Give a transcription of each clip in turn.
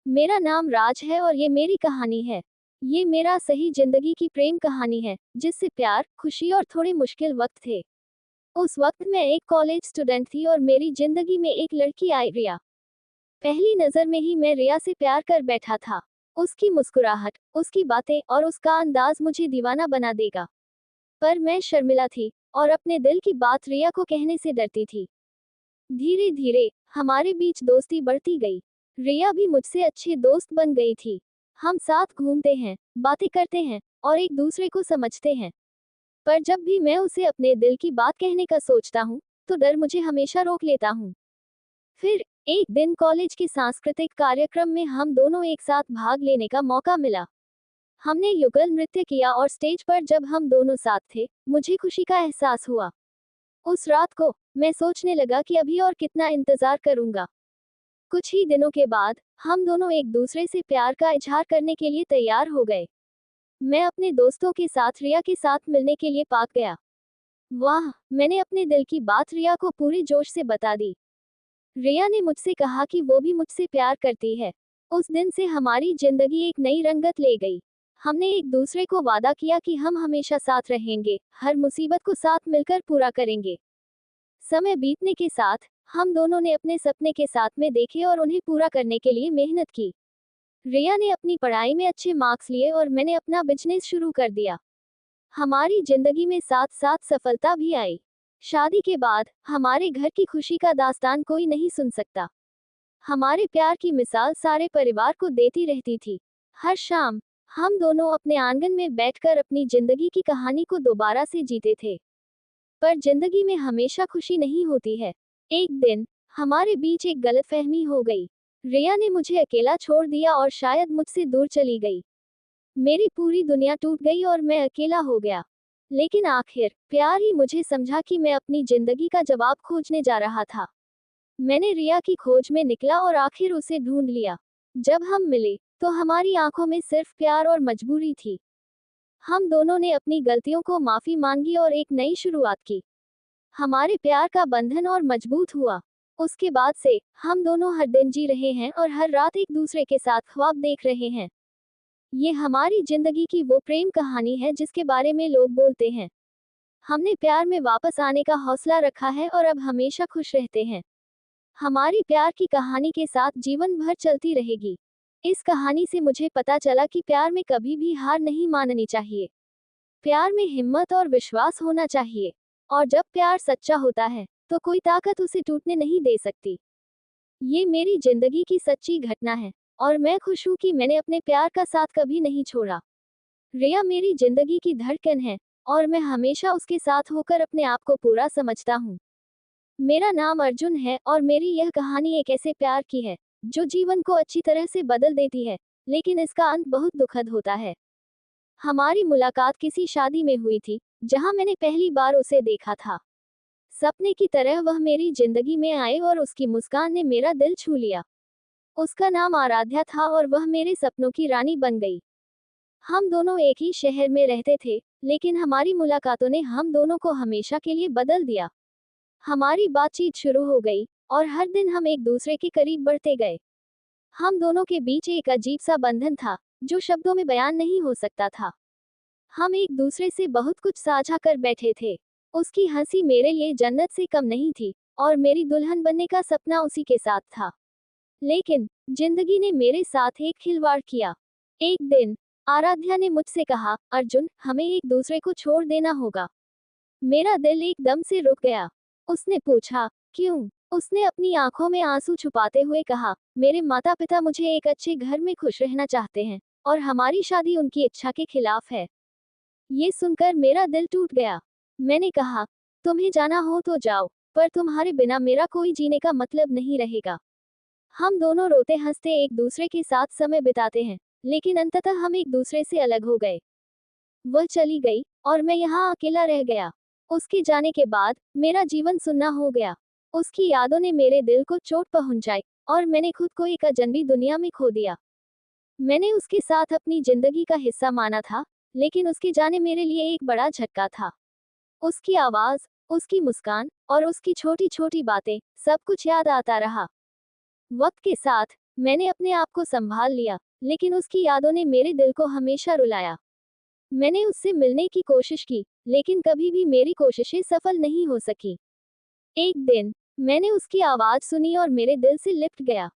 मेरा नाम राज है और ये मेरी कहानी है। ये मेरा सही जिंदगी की प्रेम कहानी है, जिससे प्यार, खुशी और थोड़े मुश्किल वक्त थे। उस वक्त मैं एक कॉलेज स्टूडेंट थी और मेरी जिंदगी में एक लड़की आई, रिया। पहली नजर में ही मैं रिया से प्यार कर बैठा था। उसकी मुस्कुराहट, उसकी बातें और उसका अंदाज मुझे दीवाना बना देगा। पर मैं शर्मिला थी और अपने दिल की बात रिया को कहने से डरती थी। धीरे धीरे हमारे बीच दोस्ती बढ़ती गई। रिया भी मुझसे अच्छे दोस्त बन गई थी। हम साथ घूमते हैं, बातें करते हैं और एक दूसरे को समझते हैं। पर जब भी मैं उसे अपने दिल की बात कहने का सोचता हूँ, तो डर मुझे हमेशा रोक लेता हूँ। फिर एक दिन कॉलेज के सांस्कृतिक कार्यक्रम में हम दोनों एक साथ भाग लेने का मौका मिला। हमने युगल नृत्य किया और स्टेज पर जब हम दोनों साथ थे, मुझे खुशी का एहसास हुआ। उस रात को मैं सोचने लगा कि अभी और कितना इंतजार करूंगा। कुछ ही दिनों के बाद हम दोनों एक दूसरे से प्यार का इजहार करने के लिए तैयार हो गए। मैं अपने दोस्तों के साथ रिया के साथ मिलने के लिए पार्क गया। वाह, मैंने अपने दिल की बात रिया को पूरे जोश से बता दी। रिया ने मुझसे कहा कि वो भी मुझसे प्यार करती है। उस दिन से हमारी जिंदगी एक नई रंगत ले गई। हमने एक दूसरे को वादा किया कि हम हमेशा साथ रहेंगे, हर मुसीबत को साथ मिलकर पूरा करेंगे। समय बीतने के साथ हम दोनों ने अपने सपने के साथ में देखे और उन्हें पूरा करने के लिए मेहनत की। रिया ने अपनी पढ़ाई में अच्छे मार्क्स लिए और मैंने अपना बिजनेस शुरू कर दिया। हमारी जिंदगी में साथ साथ सफलता भी आई। शादी के बाद हमारे घर की खुशी का दास्तान कोई नहीं सुन सकता। हमारे प्यार की मिसाल सारे परिवार को देती रहती थी। हर शाम हम दोनों अपने आंगन में बैठकर अपनी जिंदगी की कहानी को दोबारा से जीते थे। पर जिंदगी में हमेशा खुशी नहीं होती है। एक दिन हमारे बीच एक गलतफहमी हो गई। रिया ने मुझे अकेला छोड़ दिया और शायद मुझसे दूर चली गई। मेरी पूरी दुनिया टूट गई और मैं अकेला हो गया। लेकिन आखिर प्यार ही मुझे समझा कि मैं अपनी जिंदगी का जवाब खोजने जा रहा था। मैंने रिया की खोज में निकला और आखिर उसे ढूंढ लिया। जब हम मिले, तो हमारी आंखों में सिर्फ प्यार और मजबूरी थी। हम दोनों ने अपनी गलतियों को माफी मांगी और एक नई शुरुआत की। हमारे प्यार का बंधन और मजबूत हुआ। उसके बाद से हम दोनों हर दिन जी रहे हैं और हर रात एक दूसरे के साथ ख्वाब देख रहे हैं। ये हमारी जिंदगी की वो प्रेम कहानी है जिसके बारे में लोग बोलते हैं। हमने प्यार में वापस आने का हौसला रखा है और अब हमेशा खुश रहते हैं। हमारी प्यार की कहानी के साथ जीवन भर चलती रहेगी। इस कहानी से मुझे पता चला कि प्यार में कभी भी हार नहीं माननी चाहिए। प्यार में हिम्मत और विश्वास होना चाहिए। और जब प्यार सच्चा होता है, तो कोई ताकत उसे टूटने नहीं दे सकती। ये मेरी जिंदगी की सच्ची घटना है और मैं खुश हूँ कि मैंने अपने प्यार का साथ कभी नहीं छोड़ा। रिया मेरी जिंदगी की धड़कन है और मैं हमेशा उसके साथ होकर अपने आप को पूरा समझता हूँ। मेरा नाम अर्जुन है और मेरी यह कहानी एक ऐसे प्यार की है जो जीवन को अच्छी तरह से बदल देती है, लेकिन इसका अंत बहुत दुखद होता है। हमारी मुलाकात किसी शादी में हुई थी, जहां मैंने पहली बार उसे देखा था। सपने की तरह वह मेरी जिंदगी में आए और उसकी मुस्कान ने मेरा दिल छू लिया। उसका नाम आराध्या था और वह मेरे सपनों की रानी बन गई। हम दोनों एक ही शहर में रहते थे, लेकिन हमारी मुलाकातों ने हम दोनों को हमेशा के लिए बदल दिया। हमारी बातचीत शुरू हो गई और हर दिन हम एक दूसरे के करीब बढ़ते गए। हम दोनों के बीच एक अजीब सा बंधन था, जो शब्दों में बयान नहीं हो सकता था। हम एक दूसरे से बहुत कुछ साझा कर बैठे थे। उसकी हंसी मेरे लिए जन्नत से कम नहीं थी और मेरी दुल्हन बनने का सपना उसी के साथ था। लेकिन जिंदगी ने मेरे साथ एक खिलवाड़ किया। एक दिन आराध्या ने मुझसे कहा, अर्जुन, हमें एक दूसरे को छोड़ देना होगा। मेरा दिल एकदम से रुक गया। उसने पूछा, क्यों? उसने अपनी आंखों में आंसू छुपाते हुए कहा, मेरे माता पिता मुझे एक अच्छे घर में खुश रहना चाहते हैं और हमारी शादी उनकी इच्छा के खिलाफ है। ये सुनकर मेरा दिल टूट गया। मैंने कहा, तुम्हें जाना हो तो जाओ, पर तुम्हारे बिना मेरा कोई जीने का मतलब नहीं रहेगा। हम दोनों रोते हंसते एक दूसरे के साथ समय बिताते हैं, लेकिन अंततः हम एक दूसरे से अलग हो गए। वह चली गई और मैं यहाँ अकेला रह गया। उसके जाने के बाद मेरा जीवन सुन्ना हो गया। उसकी यादों ने मेरे दिल को चोट पहुंचाई और मैंने खुद को एक अजनबी दुनिया में खो दिया। मैंने उसके साथ अपनी जिंदगी का हिस्सा माना था, लेकिन उसके जाने मेरे लिए एक बड़ा झटका था। उसकी आवाज, उसकी मुस्कान और उसकी छोटी छोटी बातें, सब कुछ याद आता रहा। वक्त के साथ मैंने अपने आप को संभाल लिया, लेकिन उसकी यादों ने मेरे दिल को हमेशा रुलाया। मैंने उससे मिलने की कोशिश की, लेकिन कभी भी मेरी कोशिशें सफल नहीं हो सकी। एक दिन मैंने उसकी आवाज सुनी और मेरे दिल से लिपट गया।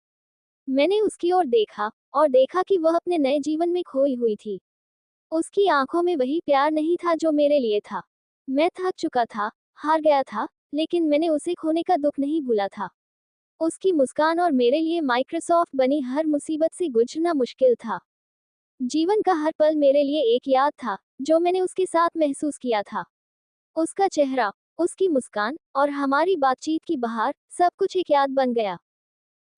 मैंने उसकी ओर देखा और देखा कि वह अपने नए जीवन में खोई हुई थी। उसकी आंखों में वही प्यार नहीं था जो मेरे लिए था। मैं थक चुका था, हार गया था, लेकिन मैंने उसे खोने का दुख नहीं भूला था। उसकी मुस्कान और मेरे लिए माइक्रोसॉफ्ट बनी हर मुसीबत से गुजरना मुश्किल था। जीवन का हर पल मेरे लिए एक याद था, जो मैंने उसके साथ महसूस किया था। उसका चेहरा, उसकी मुस्कान और हमारी बातचीत की बहार, सब कुछ एक याद बन गया।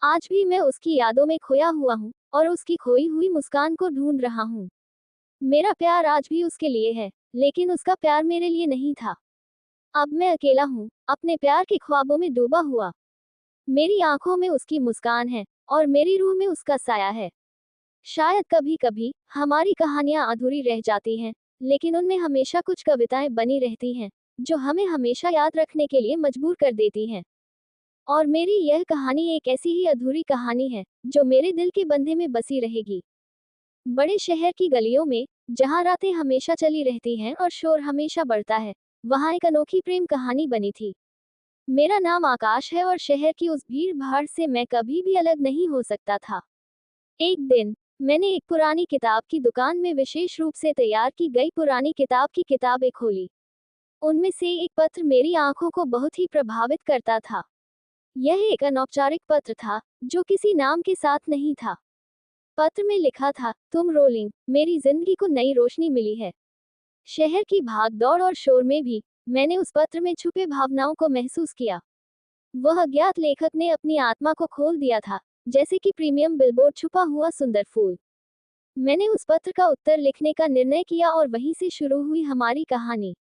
आज भी मैं उसकी यादों में खोया हुआ हूँ और उसकी खोई हुई मुस्कान को ढूंढ रहा हूँ। मेरा प्यार आज भी उसके लिए है, लेकिन उसका प्यार मेरे लिए नहीं था। अब मैं अकेला हूँ, अपने प्यार के ख्वाबों में डूबा हुआ। मेरी आंखों में उसकी मुस्कान है और मेरी रूह में उसका साया है। शायद कभी कभी हमारी कहानियां अधूरी रह जाती हैं, लेकिन उनमें हमेशा कुछ कविताएं बनी रहती हैं, जो हमें हमेशा याद रखने के लिए मजबूर कर देती हैं। और मेरी यह कहानी एक ऐसी ही अधूरी कहानी है, जो मेरे दिल के बंधे में बसी रहेगी। बड़े शहर की गलियों में, जहां रातें हमेशा चली रहती हैं और शोर हमेशा बढ़ता है, वहां एक अनोखी प्रेम कहानी बनी थी। मेरा नाम आकाश है और शहर की उस भीड़ भाड़ से मैं कभी भी अलग नहीं हो सकता था। एक दिन मैंने एक पुरानी किताब की दुकान में विशेष रूप से तैयार की गई पुरानी किताब की किताबें खोली। उनमें से एक पत्र मेरी आंखों को बहुत ही प्रभावित करता था। यह एक अनौपचारिक पत्र था, जो किसी नाम के साथ नहीं था। पत्र में लिखा था, तुम रोलिंग, मेरी जिंदगी को नई रोशनी मिली है। शहर की भाग दौड़ और शोर में भी मैंने उस पत्र में छुपे भावनाओं को महसूस किया। वह अज्ञात लेखक ने अपनी आत्मा को खोल दिया था, जैसे कि प्रीमियम बिलबोर्ड छुपा हुआ सुंदर फूल। मैंने उस पत्र का उत्तर लिखने का निर्णय किया और वहीं से शुरू हुई हमारी कहानी।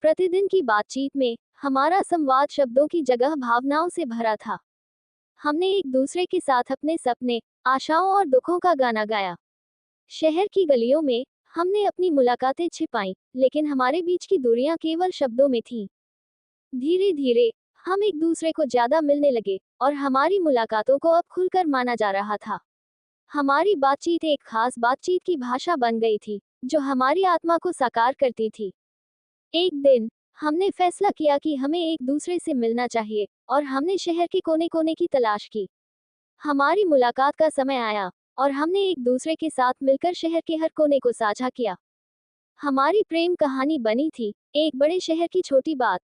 प्रतिदिन की बातचीत में हमारा संवाद शब्दों की जगह भावनाओं से भरा था। हमने एक दूसरे के साथ अपने सपने, आशाओं और दुखों का गाना गाया। शहर की गलियों में हमने अपनी मुलाकातें छिपाई, लेकिन हमारे बीच की दूरियां केवल शब्दों में थीं। धीरे धीरे हम एक दूसरे को ज्यादा मिलने लगे और हमारी मुलाकातों को अब खुलकर माना जा रहा था। हमारी बातचीत एक खास बातचीत की भाषा बन गई थी, जो हमारी आत्मा को साकार करती थी। एक दिन हमने फैसला किया कि हमें एक दूसरे से मिलना चाहिए, और हमने शहर के कोने कोने की तलाश की। हमारी मुलाकात का समय आया और हमने एक दूसरे के साथ मिलकर शहर के हर कोने को साझा किया। हमारी प्रेम कहानी बनी थी एक बड़े शहर की छोटी बात।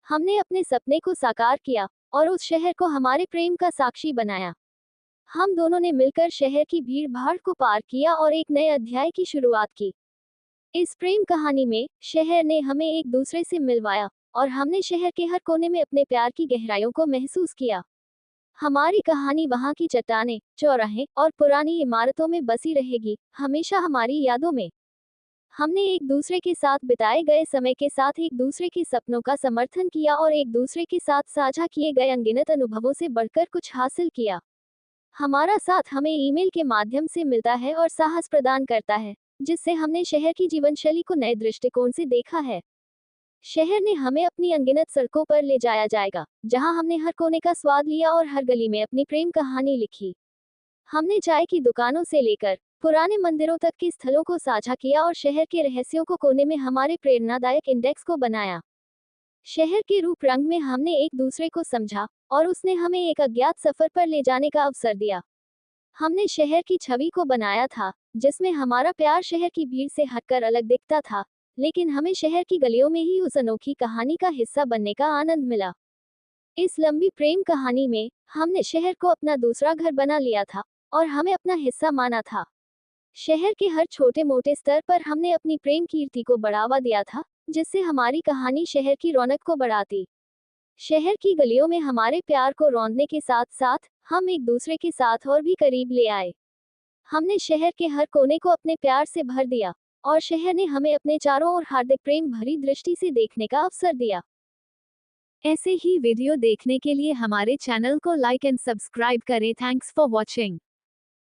हमने अपने सपने को साकार किया और उस शहर को हमारे प्रेम का साक्षी बनाया। हम दोनों ने मिलकर शहर की भीड़ भाड़ को पार किया और एक नए अध्याय की शुरुआत की। इस प्रेम कहानी में शहर ने हमें एक दूसरे से मिलवाया और हमने शहर के हर कोने में अपने प्यार की गहराइयों को महसूस किया। हमारी कहानी वहाँ की चट्टानें, चौराहे और पुरानी इमारतों में बसी रहेगी, हमेशा हमारी यादों में। हमने एक दूसरे के साथ बिताए गए समय के साथ एक दूसरे के सपनों का समर्थन किया और एक दूसरे के साथ साझा किए गए अनगिनत अनुभवों से बढ़कर कुछ हासिल किया। हमारा साथ हमें ईमेल के माध्यम से मिलता है और साहस प्रदान करता है, जिससे हमने शहर की जीवनशैली को नए दृष्टिकोण से देखा है। शहर ने हमें अपनी अनगिनत सड़कों पर ले जाया जाएगा, जहां हमने हर कोने का स्वाद लिया और हर गली में अपनी प्रेम कहानी लिखी। हमने चाय की दुकानों से लेकर पुराने मंदिरों तक के स्थलों को साझा किया और शहर के रहस्यों को कोने में हमारे प्रेरणादायक इंडेक्स को बनाया। शहर के रूप रंग में हमने एक दूसरे को समझा और उसने हमें एक अज्ञात सफर पर ले जाने का अवसर दिया। हमने शहर की छवि को बनाया था, जिसमें हमारा प्यार शहर की भीड़ से हटकर अलग दिखता था, लेकिन हमें शहर की गलियों में ही उस अनोखी कहानी का हिस्सा बनने का आनंद मिला। इस लंबी प्रेम कहानी में हमने शहर को अपना दूसरा घर बना लिया था और हमें अपना हिस्सा माना था। शहर के हर छोटे मोटे स्तर पर हमने अपनी प्रेम कीर्ति को बढ़ावा दिया था, जिससे हमारी कहानी शहर की रौनक को बढ़ाती। शहर की गलियों में हमारे प्यार को रौंदने के साथ साथ हम एक दूसरे के साथ और भी करीब ले आए। हमने शहर के हर कोने को अपने प्यार से भर दिया और शहर ने हमें अपने चारों ओर हार्दिक प्रेम भरी दृष्टि से देखने का अवसर दिया। ऐसे ही वीडियो देखने के लिए हमारे चैनल को लाइक एंड सब्सक्राइब करें। Thanks for watching.